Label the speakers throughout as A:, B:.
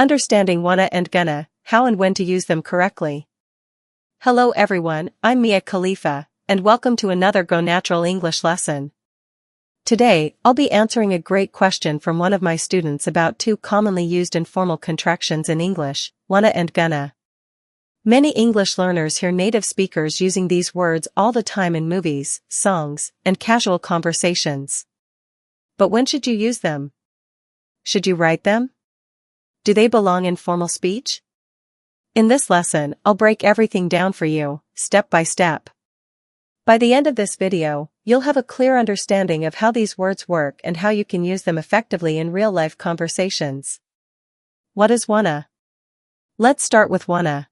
A: Understanding wanna and gonna, how and when to use them correctly. Hello everyone, I'm Mia Khalifa, and welcome to another Go Natural English lesson. Today, I'll be answering a great question from one of my students about two commonly used informal contractions in English, wanna and gonna. Many English learners hear native speakers using these words all the time in movies, songs, and casual conversations. But when should you use them? Should you write them? Do they belong in formal speech? In this lesson, I'll break everything down for you, step by step. By the end of this video, you'll have a clear understanding of how these words work and how you can use them effectively in real-life conversations. What is wanna? Let's start with wanna.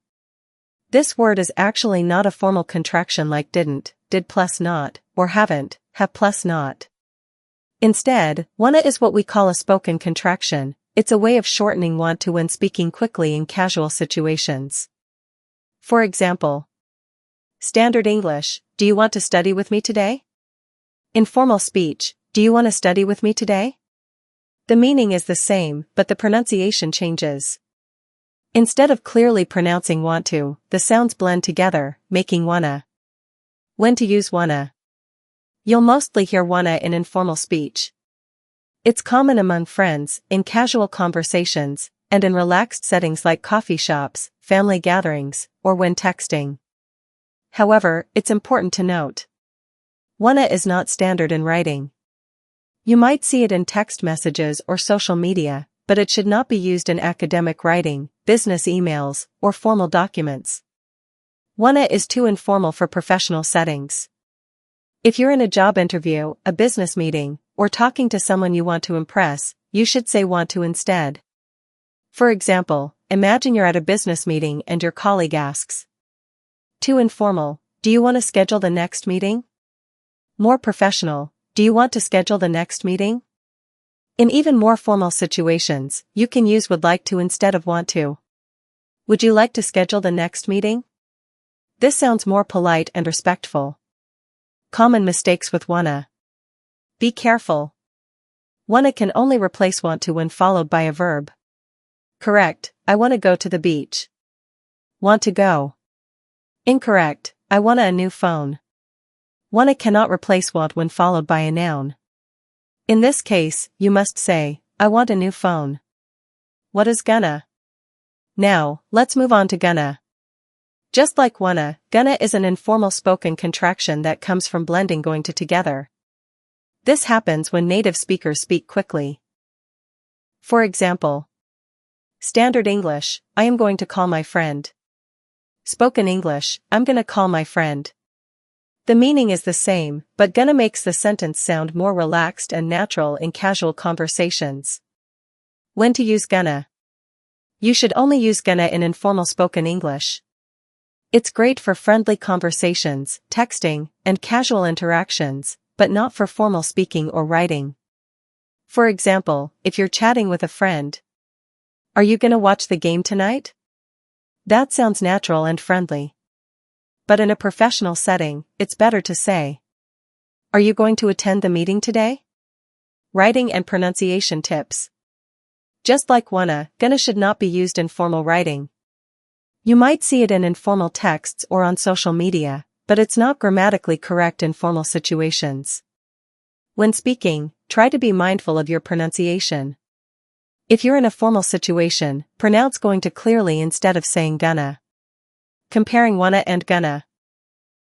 A: This word is actually not a formal contraction like didn't, did plus not, or haven't, have plus not. Instead, wanna is what we call a spoken contraction. It's a way of shortening want to when speaking quickly in casual situations. For example, Standard English, do you want to study with me today? Informal speech, do you want to study with me today? The meaning is the same, but the pronunciation changes. Instead of clearly pronouncing want to, the sounds blend together, making wanna. When to use wanna? You'll mostly hear wanna in informal speech. It's common among friends, in casual conversations, and in relaxed settings like coffee shops, family gatherings, or when texting. However, it's important to note, wanna is not standard in writing. You might see it in text messages or social media, but it should not be used in academic writing, business emails, or formal documents. Wanna is too informal for professional settings. If you're in a job interview, a business meeting, or talking to someone you want to impress, you should say want to instead. For example, imagine you're at a business meeting and your colleague asks, too informal, do you want to schedule the next meeting? More professional, do you want to schedule the next meeting? In even more formal situations, you can use would like to instead of want to. Would you like to schedule the next meeting? This sounds more polite and respectful. Common mistakes with wanna. Be careful. Wanna can only replace want to when followed by a verb. Correct, I want to go to the beach. Want to go. Incorrect, I want a new phone. Wanna cannot replace want when followed by a noun. In this case, you must say, I want a new phone. What is gonna? Now, let's move on to gonna. Just like wanna, gonna is an informal spoken contraction that comes from blending going to together. This happens when native speakers speak quickly. For example, Standard English, I am going to call my friend. Spoken English, I'm gonna call my friend. The meaning is the same, but gonna makes the sentence sound more relaxed and natural in casual conversations. When to use gonna? You should only use gonna in informal spoken English. It's great for friendly conversations, texting, and casual interactions, but not for formal speaking or writing. For example, if you're chatting with a friend, are you gonna watch the game tonight? That sounds natural and friendly. But in a professional setting, it's better to say, are you going to attend the meeting today? Writing and pronunciation tips. Just like wanna, gonna should not be used in formal writing. You might see it in informal texts or on social media, but it's not grammatically correct in formal situations. When speaking, try to be mindful of your pronunciation. If you're in a formal situation, pronounce going to clearly instead of saying gonna. Comparing wanna and gonna.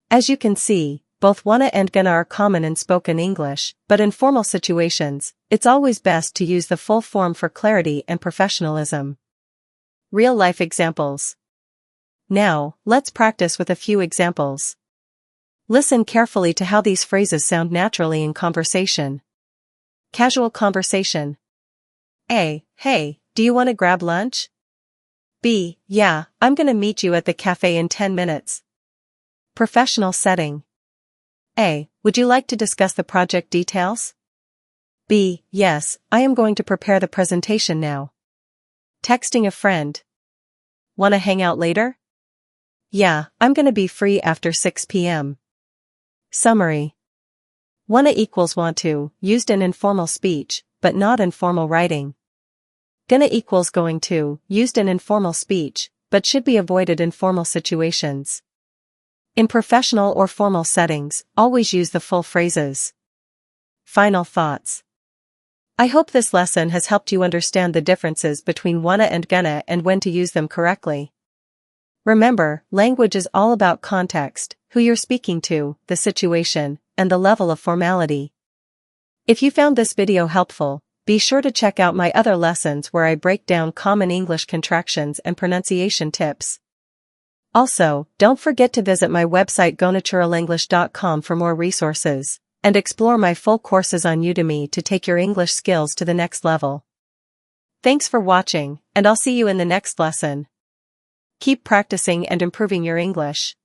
A: As you can see, both wanna and gonna are common in spoken English, but in formal situations, it's always best to use the full form for clarity and professionalism. Real-life examples. Now, let's practice with a few examples. Listen carefully to how these phrases sound naturally in conversation. Casual conversation. A. Hey, do you want to grab lunch? B. Yeah, I'm gonna meet you at the cafe in 10 minutes. Professional setting. A. Would you like to discuss the project details? B. Yes, I am going to prepare the presentation now. Texting a friend. Wanna hang out later? Yeah, I'm gonna be free after 6 p.m. Summary. Wanna equals want to, used in informal speech, but not in formal writing. Gonna equals going to, used in informal speech, but should be avoided in formal situations. In professional or formal settings, always use the full phrases. Final thoughts. I hope this lesson has helped you understand the differences between wanna and gonna and when to use them correctly. Remember, language is all about context, who you're speaking to, the situation, and the level of formality. If you found this video helpful, be sure to check out my other lessons where I break down common English contractions and pronunciation tips. Also, don't forget to visit my website gonaturallenglish.com for more resources, and explore my full courses on Udemy to take your English skills to the next level. Thanks for watching, and I'll see you in the next lesson. Keep practicing and improving your English.